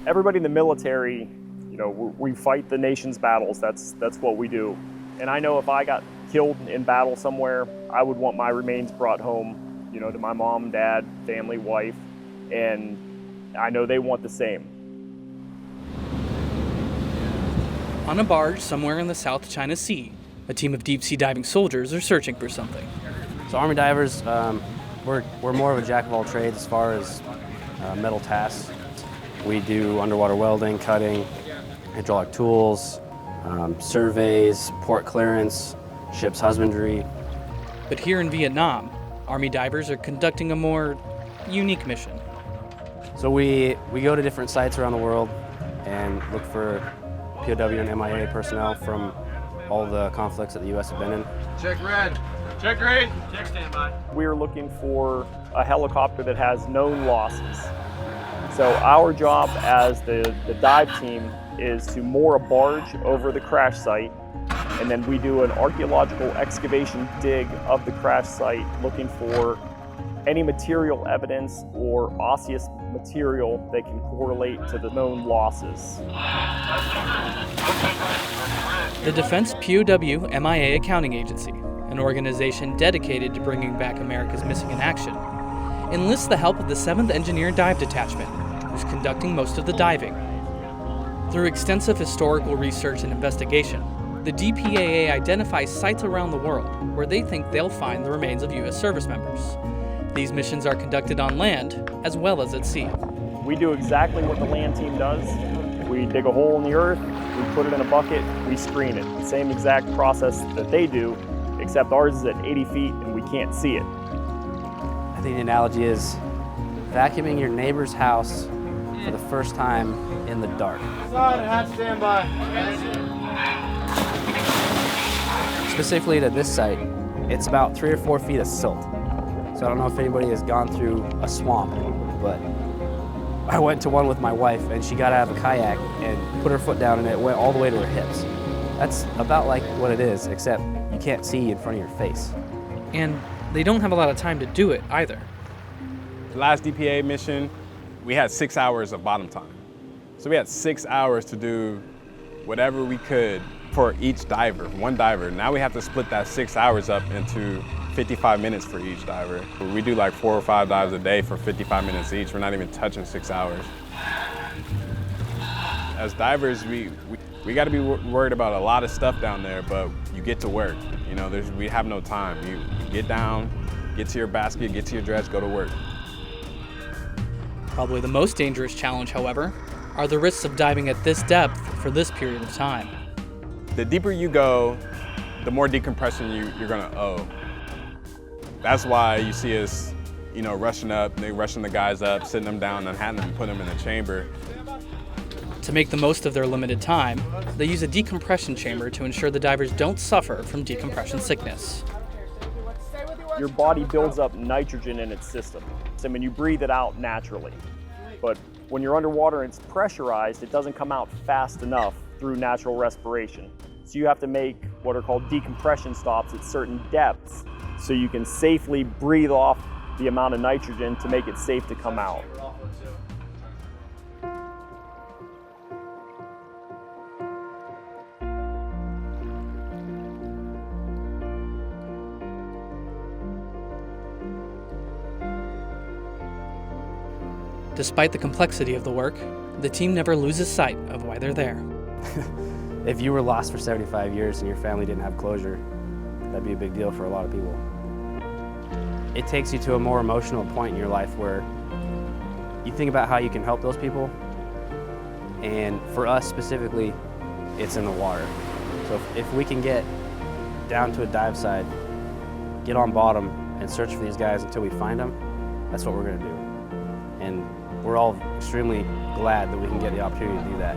everybody in the military, we fight the nation's battles. That's what we do. And I know if I got killed in battle somewhere, I would want my remains brought home, to my mom, dad, family, wife, and I know they want the same. On a barge somewhere in the South China Sea, a team of deep-sea diving soldiers are searching for something. So Army divers, we're more of a jack of all trades as far as metal tasks. We do underwater welding, cutting, hydraulic tools, surveys, port clearance, ship's husbandry. But here in Vietnam, Army divers are conducting a more unique mission. So we go to different sites around the world and look for POW and MIA personnel from all the conflicts that the U.S. have been in. Check red. Check green. Check standby. We are looking for a helicopter that has known losses. So our job as the dive team is to moor a barge over the crash site, and then we do an archaeological excavation dig of the crash site looking for any material evidence or osseous material that can correlate to the known losses. The Defense POW MIA Accounting Agency, an organization dedicated to bringing back America's missing in action, enlists the help of the 7th Engineer Dive Detachment, who's conducting most of the diving. Through extensive historical research and investigation, the DPAA identifies sites around the world where they think they'll find the remains of U.S. service members. These missions are conducted on land as well as at sea. We do exactly what the land team does. We dig a hole in the earth, we put it in a bucket, we screen it. The same exact process that they do, except ours is at 80 feet and we can't see it. I think the analogy is vacuuming your neighbor's house for the first time in the dark. Side hat standby. Specifically to this site, it's about 3 or 4 feet of silt. So I don't know if anybody has gone through a swamp, but I went to one with my wife and she got out of a kayak and put her foot down and it went all the way to her hips. That's about like what it is, except you can't see in front of your face. And they don't have a lot of time to do it either. The last DPA mission, we had 6 hours of bottom time. So we had 6 hours to do whatever we could for each diver, one diver. Now we have to split that 6 hours up into 55 minutes for each diver. We do like 4 or 5 dives a day for 55 minutes each. We're not even touching 6 hours. As divers, we got to be worried about a lot of stuff down there, but you get to work. We have no time. You get down, get to your basket, get to your dredge, go to work. Probably the most dangerous challenge, however, are the risks of diving at this depth for this period of time. The deeper you go, the more decompression you're gonna owe. That's why you see us, rushing up, they rushing the guys up, sitting them down and having them put them in a chamber. To make the most of their limited time, they use a decompression chamber to ensure the divers don't suffer from decompression sickness. Your body builds up nitrogen in its system. I mean, you breathe it out naturally. But when you're underwater and it's pressurized, it doesn't come out fast enough through natural respiration. So you have to make what are called decompression stops at certain depths so you can safely breathe off the amount of nitrogen to make it safe to come out. Despite the complexity of the work, the team never loses sight of why they're there. If you were lost for 75 years and your family didn't have closure, that'd be a big deal for a lot of people. It takes you to a more emotional point in your life where you think about how you can help those people, and for us specifically, it's in the water. So if we can get down to a dive site, get on bottom, and search for these guys until we find them, that's what we're gonna do. And we're all extremely glad that we can get the opportunity to do that.